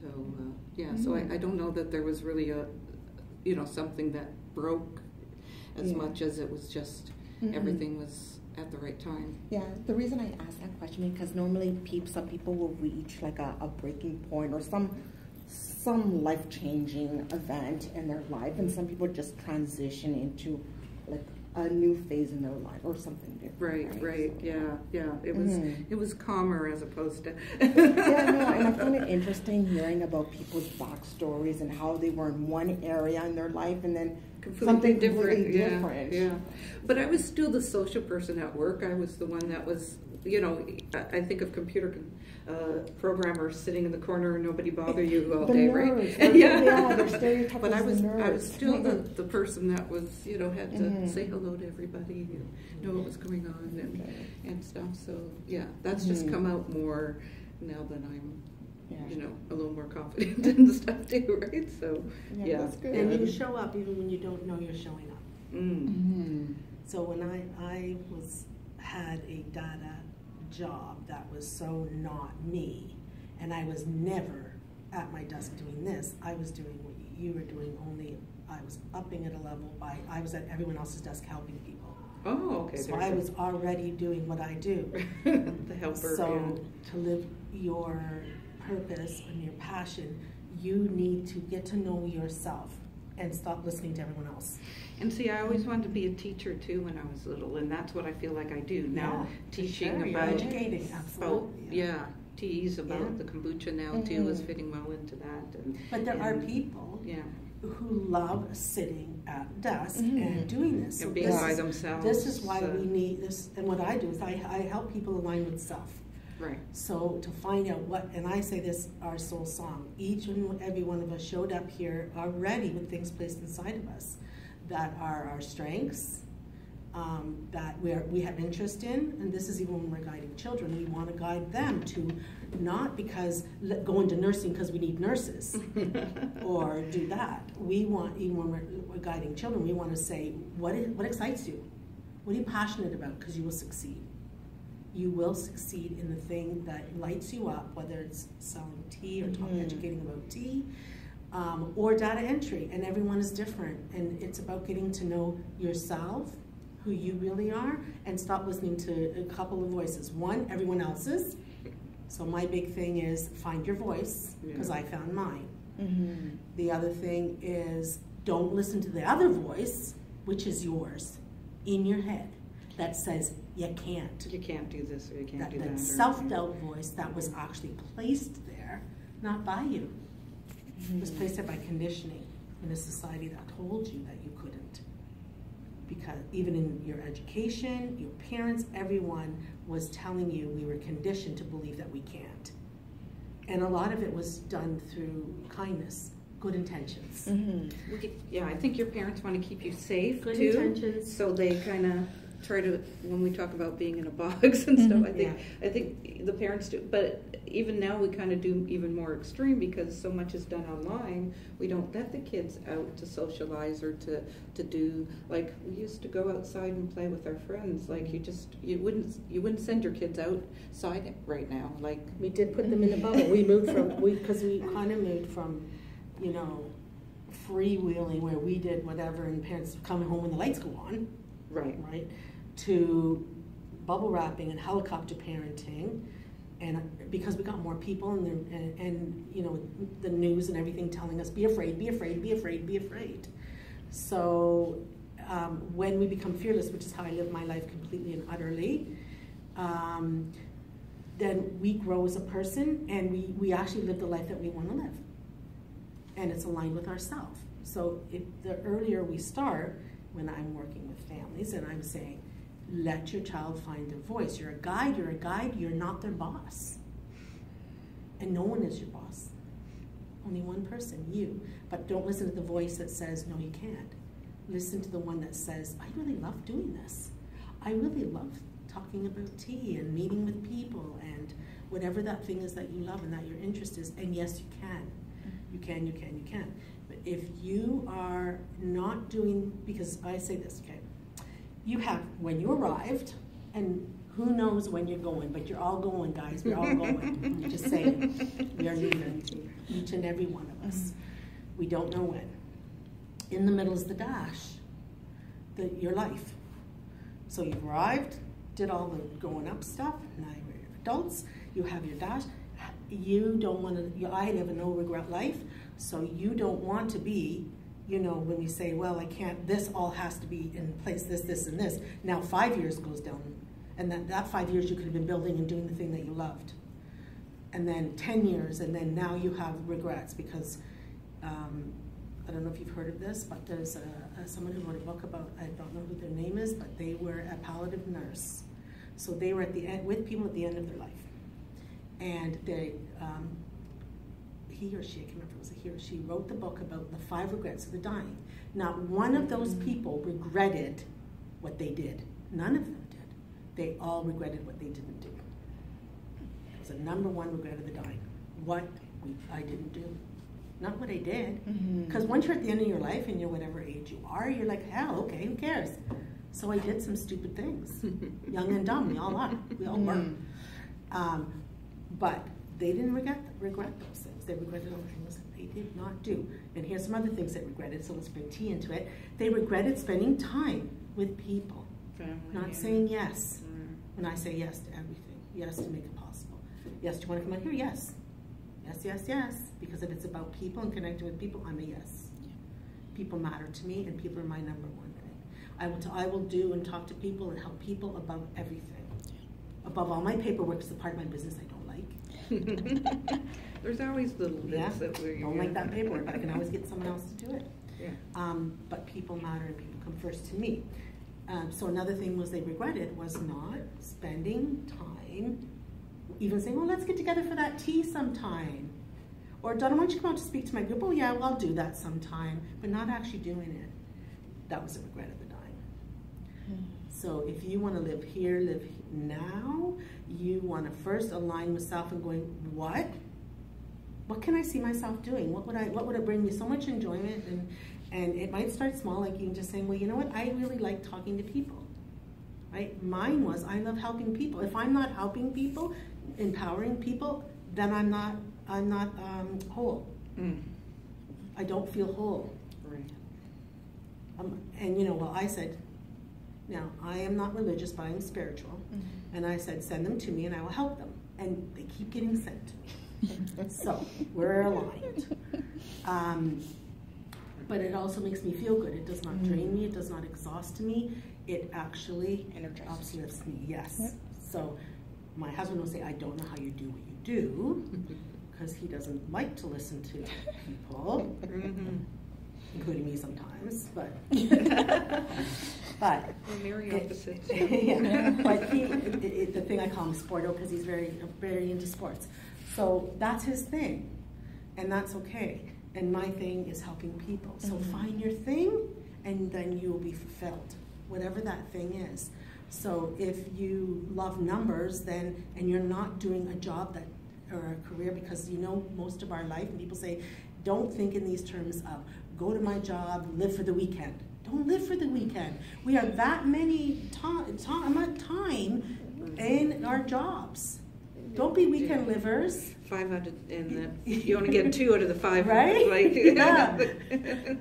So, yeah, so I don't know that there was really a, something that broke as much as it was just everything was at the right time. Yeah, the reason I asked that question because normally some people will reach like a breaking point or some life-changing event in their life, and some people just transition into like a new phase in their life or something different. Right. So, yeah. It was calmer as opposed to. Yeah, no, and I find it interesting hearing about people's backstories and how they were in one area in their life and then something completely different. Yeah. But I was still the social person at work. I was the one that was, I think of computer programmers sitting in the corner and nobody bother you all day, nerds, right? Yeah, they're stereotypes. But I was still the person that was, had to say hello to everybody and know what was going on and stuff. So yeah, that's just come out more now that I'm a little more confident and stuff too, right? So, yeah. That's good. And you show up even when you don't know you're showing up. So when I had a data job that was so not me, and I was never at my desk doing this, I was doing what you were doing, only I was upping at a level I was at everyone else's desk helping people. Oh, okay. So I was already doing what I do. The helper. So to live your purpose and your passion, you need to get to know yourself and stop listening to everyone else. And see, I always wanted to be a teacher too when I was little, and that's what I feel like I do now. Teaching about educating, absolutely. Teas about the kombucha now too is fitting well into that. But there are people who love sitting at desk and doing this. And being by themselves. This is why we need this, and what I do is I help people align with self. Right. So to find out what, and I say this, our soul song, each and every one of us showed up here already with things placed inside of us that are our strengths, that we have interest in, and this is even when we're guiding children, we want to guide them to not because go into nursing because we need nurses or do that. We want, even when we're guiding children, we want to say, what excites you? What are you passionate about? Because you will succeed. You will succeed in the thing that lights you up, whether it's selling tea or educating about tea, or data entry, and everyone is different. And it's about getting to know yourself, who you really are, and stop listening to a couple of voices. One, everyone else's. So my big thing is find your voice, because I found mine. The other thing is don't listen to the other voice, which is yours, in your head, that says, you can't. You can't do this or you can't do that. That self-doubt voice that was actually placed there, not by you. It was placed there by conditioning in a society that told you that you couldn't. Because even in your education, your parents, everyone was telling you we were conditioned to believe that we can't. And a lot of it was done through kindness, good intentions. I think your parents want to keep you safe Good too. intentions. So they kind of try to, when we talk about being in a box and stuff, I think the parents do, but even now we kind of do even more extreme because so much is done online. We don't let the kids out to socialize or to do, like we used to go outside and play with our friends. Like you wouldn't send your kids outside right now. Like we did put them in a bubble. We moved from because we kind of moved from, freewheeling where we did whatever and parents coming home when the lights go on. Right, to bubble wrapping and helicopter parenting, and because we got more people and the news and everything telling us be afraid, be afraid, be afraid, be afraid. So when we become fearless, which is how I live my life completely and utterly, then we grow as a person and we actually live the life that we want to live, and it's aligned with ourselves. So if the earlier we start, when I'm working with families and I'm saying, let your child find their voice. You're a guide, you're not their boss. And no one is your boss. Only one person, you. But don't listen to the voice that says, no, you can't. Listen to the one that says, I really love doing this. I really love talking about tea and meeting with people and whatever that thing is that you love and that your interest is. And yes, you can. You can. But if you are not doing, because I say this, okay, you have when you arrived, and Who knows when you're going, but you're all going, guys. We're all going. Just saying. We are leaving, each and every one of us. We don't know when. In the middle is the dash, your life. So you've arrived, did all the growing up stuff, now you're adults, you have your dash. You don't want to, I live a no regret life, so you don't want to be, you know, when you say, well, I can't, this all has to be in place, this, and this. Now 5 years goes down, and that 5 years you could have been building and doing the thing that you loved. And then 10 years, and then now you have regrets because, I don't know if you've heard of this, but there's someone who wrote a book about, I don't know who their name is, but they were a palliative nurse. So they were at the end, with people at the end of their life. And they, he or she, I can't remember if it was a he or she, wrote the book about the 5 regrets of the dying. Not one of those people regretted what they did. None of them did. They all regretted what they didn't do. It was the #1 regret of the dying. What I didn't do. Not what I did. Because once you're at the end of your life and you're whatever age you are, you're like, hell, okay, who cares? So I did some stupid things. Young and dumb, we all are. We all were. But they didn't regret those things. They regretted other things that they did not do. And here's some other things they regretted, so let's bring tea into it. They regretted spending time with people. Family, not saying yes. When I say yes to everything. Yes to make it possible. Yes, do you want to come out here? Yes. Yes, yes, yes. Because if it's about people and connecting with people, I'm a yes. Yeah. People matter to me, and people are my #1 thing. I will do and talk to people and help people above everything. Yeah. Above all, my paperwork is the part of my business I don't like. There's always little bits that we don't like that paperwork, but I can always get someone else to do it. Yeah. But people matter, and people come first to me. So another thing was they regretted was not spending time. Even saying, well, let's get together for that tea sometime. Or, Donna, why don't you come out to speak to my group? Oh, yeah, well, I'll do that sometime. But not actually doing it. That was a regret of the dying. So if you want to live here, live now, you want to first align with self and going, what? What can I see myself doing? What would bring me so much enjoyment? And it might start small, like you just saying, well, you know what? I really like talking to people. Right? Mine was, I love helping people. If I'm not helping people, empowering people, then I'm not whole. I don't feel whole. Right. And you know, well, I said, now I am not religious, but I'm spiritual. And I said, send them to me and I will help them. And they keep getting sent to me. So we're aligned. But it also makes me feel good. It does not drain me. It does not exhaust me. It actually uplifts me. Yes. Yep. So my husband will say, I don't know how you do what you do, because he doesn't like to listen to people, including me sometimes, but we're very opposites. Yeah. But the thing I call him Sporto, because he's very, very into sports. So that's his thing, and that's okay. And my thing is helping people. So find your thing, and then you will be fulfilled, whatever that thing is. So if you love numbers, then, and you're not doing a job that, or a career, because you know most of our life, and people say, don't think in these terms of, go to my job, live for the weekend. Don't live for the weekend. We have that many time in our jobs. Don't be weekend livers. 500, and you only get 2 out of the 5. Right? Like, yeah.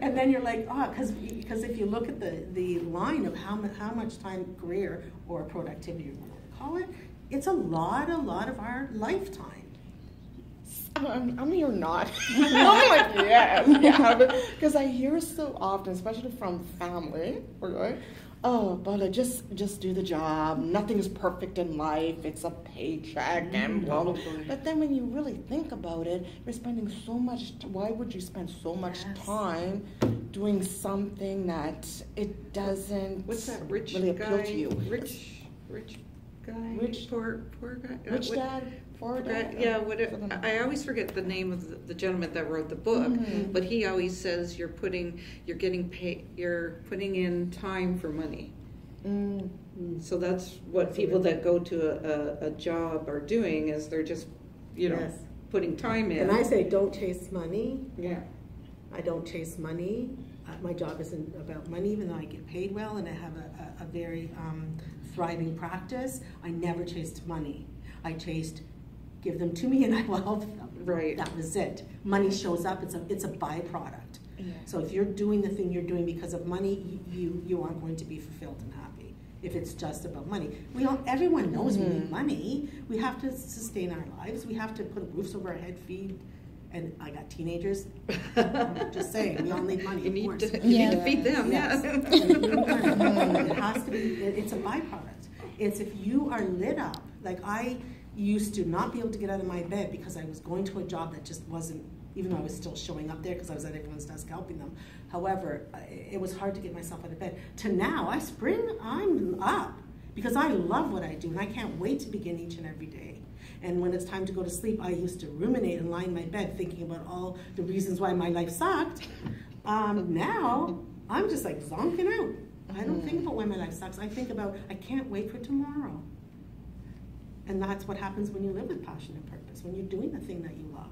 And then you're like, oh, because if you look at the line of how much time, career or productivity, you want to call it, it's a lot of our lifetime. I mean, you're not. I'm like, yeah, because I hear so often, especially from family, right? Oh, but just do the job. Nothing is perfect in life. It's a paycheck and blah, blah, blah. But then when you really think about it, you're spending so much. Why would you spend so much time doing something that it doesn't What's that rich really guy, appeal to you? Rich guy? Poor guy? Rich dad? Poor dad? Yeah, I always forget the name of the gentleman that wrote the book, but he always says you're putting in time for money. So that's what people that go to a job are doing, is they're just, putting time in. And I say, don't chase money. Yeah. I don't chase money. My job isn't about money, even though I get paid well and I have a very thriving practice. I never chased money. I chased, give them to me and I will help them. Right. That was it. Money shows up, it's a byproduct. Yeah. So if you're doing the thing you're doing because of money, you aren't going to be fulfilled and happy. If it's just about money. Everyone knows we need money. We have to sustain our lives. We have to put roofs over our head, feed. And I got teenagers. Just saying, we all need money. You need to to feed them. Yes. Yeah. It has to be. It's a byproduct. It's if you are lit up. Like I used to not be able to get out of my bed because I was going to a job that just wasn't. Even though I was still showing up there because I was at everyone's desk helping them. However, it was hard to get myself out of bed. To now, I'm up because I love what I do and I can't wait to begin each and every day. And when it's time to go to sleep, I used to ruminate and lie in my bed thinking about all the reasons why my life sucked. Now, I'm just like zonking out. I don't think about why my life sucks. I think about, I can't wait for tomorrow. And that's what happens when you live with passion and purpose, when you're doing the thing that you love.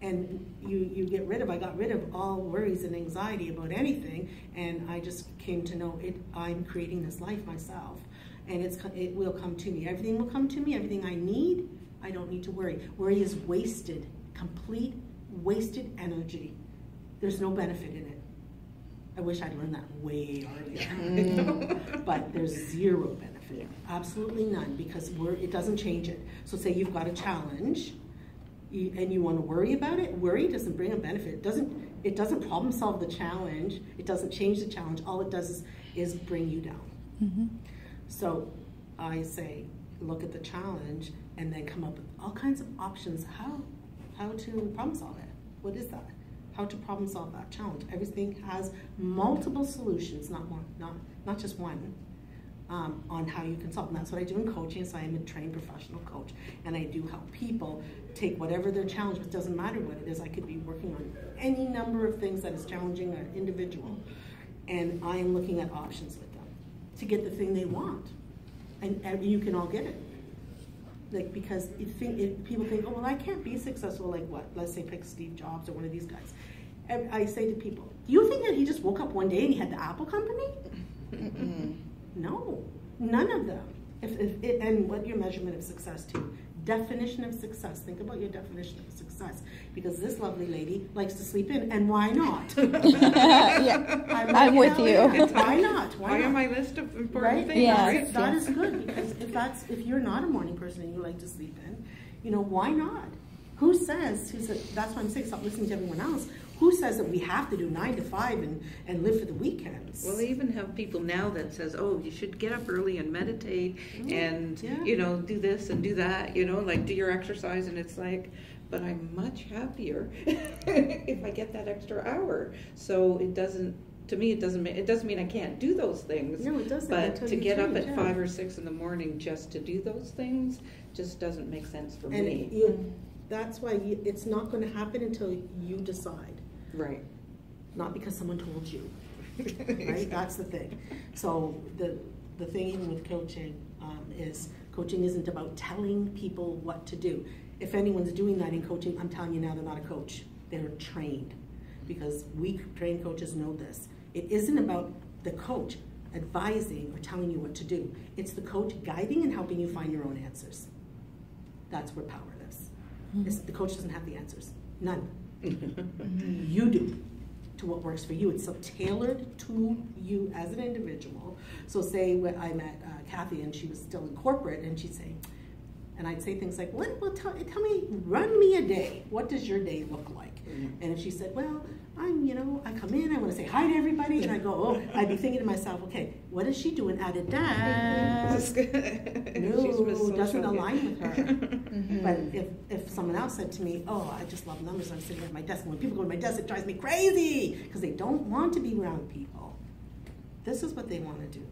And you get rid of, I got rid of all worries and anxiety about anything, and I just came to know I'm creating this life myself. And it will come to me. Everything will come to me. Everything I need, I don't need to worry. Worry is wasted, complete wasted energy. There's no benefit in it. I wish I'd learned that way earlier. But there's zero benefit, absolutely none, because it doesn't change it. So say you've got a challenge, and you want to worry about it. Worry doesn't bring a benefit. It doesn't problem solve the challenge. It doesn't change the challenge. All it does is bring you down. Mm-hmm. So I say, look at the challenge and then come up with all kinds of options how to problem solve it. What is that? How to problem solve that challenge. Everything has multiple solutions, not just one, on how you can solve. And that's what I do in coaching. So I am a trained professional coach, and I do help people take whatever their challenge, but it doesn't matter what it is. I could be working on any number of things that is challenging an individual, and I am looking at options with them to get the thing they want, and you can all get it. Like, because people think, oh, well, I can't be successful like what? Let's say pick Steve Jobs or one of these guys. And I say to people, do you think that he just woke up one day and he had the Apple company? No, none of them. And what your measurement of success to? Definition of success. Think about your definition of success, because this lovely lady likes to sleep in, and why not? Yeah, I'm with you. Why not? Why on my list of important things? Yeah. Right? That is good, because if you're not a morning person and you like to sleep in, why not? Who says? That's why I'm saying stop listening to everyone else. Who says that we have to do 9 to 5 and live for the weekends? Well, they even have people now that says, oh, you should get up early and meditate and, do this and do that, like do your exercise. And it's like, but I'm much happier if I get that extra hour. So it doesn't mean I can't do those things. No, it doesn't. But to get up at 5 or 6 in the morning just to do those things just doesn't make sense for me. That's why it's not going to happen until you decide. Right. Not because someone told you. Right? That's the thing. So the thing even with coaching is coaching isn't about telling people what to do. If anyone's doing that in coaching, I'm telling you now, they're not a coach. They're trained. Because we trained coaches know this. It isn't about the coach advising or telling you what to do. It's the coach guiding and helping you find your own answers. That's where power lives. The coach doesn't have the answers. None. You do, to what works for you. It's so tailored to you as an individual. So say when I met Kathy and she was still in corporate, and she'd say, and I'd say things like, well, tell me, run me a day. What does your day look like? And if she said, well, I come in, I want to say hi to everybody, and I go, oh, I'd be thinking to myself, okay, what is she doing at a desk? No, doesn't align with her. But if someone else said to me, oh, I just love numbers, I'm sitting at my desk, and when people go to my desk, it drives me crazy, because they don't want to be around people. This is what they want to do.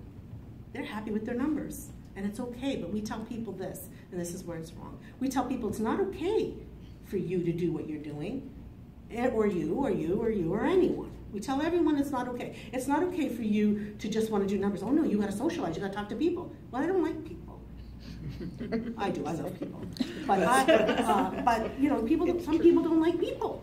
They're happy with their numbers, and it's okay, but we tell people this, and this is where it's wrong. We tell people it's not okay for you to do what you're doing, or you, or anyone. We tell everyone it's not okay. It's not okay for you to just want to do numbers. Oh no, you got to socialize, you got to talk to people. Well, I don't like people. I do, I love people. But some people don't like people.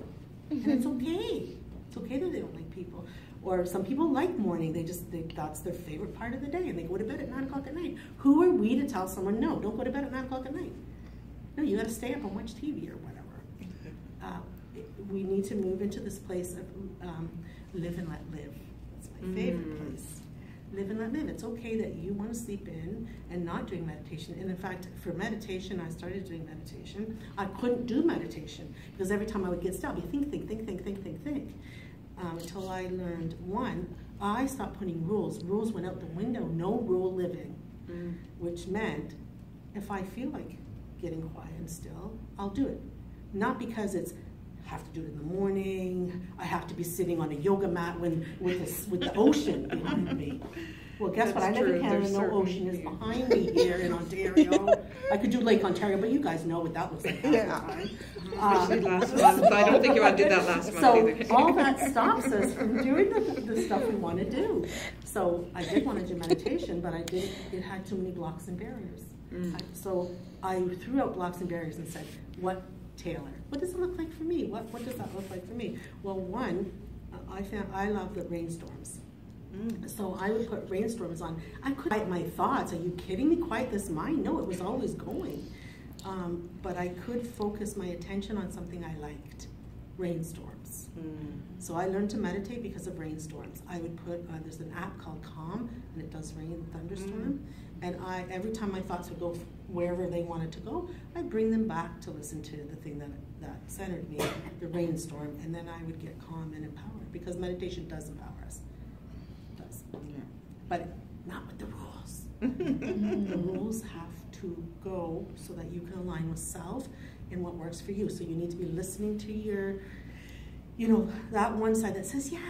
And it's okay. It's okay that they don't like people. Or some people like morning. That's their favorite part of the day, and they go to bed at 9 o'clock at night. Who are we to tell someone, no, don't go to bed at 9 o'clock at night? No, you got to stay up and watch TV or whatever. We need to move into this place of live and let live. That's my favorite place. Live and let live. It's okay that you want to sleep in and not doing meditation. And in fact, for meditation, I started doing meditation. I couldn't do meditation because every time I would get still, I'd be think. Until I learned, one, I stopped putting rules. Rules went out the window. No rule living, which meant if I feel like getting quiet and still, I'll do it. Not because it's I have to do it in the morning. I have to be sitting on a yoga mat with the ocean behind me. Well, guess what? I live in Canada. No ocean is behind me here in Ontario. I could do Lake Ontario, but you guys know what that looks like half the time. Especially last month. I don't think you want to do that last month either. So all that stops us from doing the stuff we want to do. So I did want to do meditation, but it had too many blocks and barriers. So I threw out blocks and barriers and said, Taylor, what does it look like for me? What does that look like for me? Well, one, I love the rainstorms. So I would put rainstorms on. I could quiet my thoughts. Are you kidding me? Quiet this mind? No, it was always going. But I could focus my attention on something I liked. Rainstorms. So I learned to meditate because of rainstorms. I would put, there's an app called Calm, and it does rain and thunderstorm. And every time my thoughts would go wherever they wanted to go, I'd bring them back to listen to the thing that centered me, the rainstorm, and then I would get calm and empowered, because meditation does empower us. It does. But not with the rules. The rules have to go so that you can align with self and what works for you. So you need to be listening to your, that one side that says, yeah,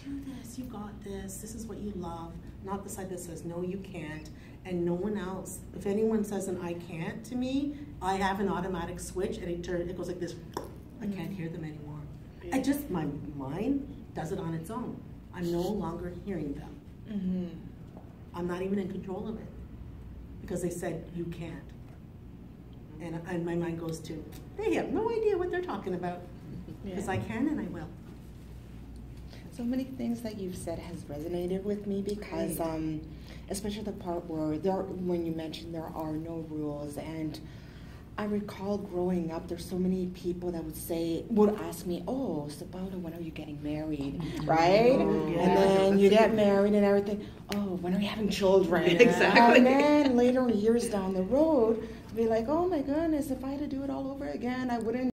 do this, you got this, this is what you love. Not the side that says, no, you can't, and no one else. If anyone says an I can't to me, I have an automatic switch, and it goes like this. I can't hear them anymore. My mind does it on its own. I'm no longer hearing them. I'm not even in control of it, because they said, you can't. And my mind goes to, they have no idea what they're talking about, because I can and I will. So many things that you've said has resonated with me, because especially the part where when you mentioned there are no rules, and I recall growing up, there's so many people that would ask me, oh, Sabota, when are you getting married, right? And then you get married and everything, oh, when are you having children? Exactly. And then later, years down the road, be like, oh my goodness, if I had to do it all over again, I wouldn't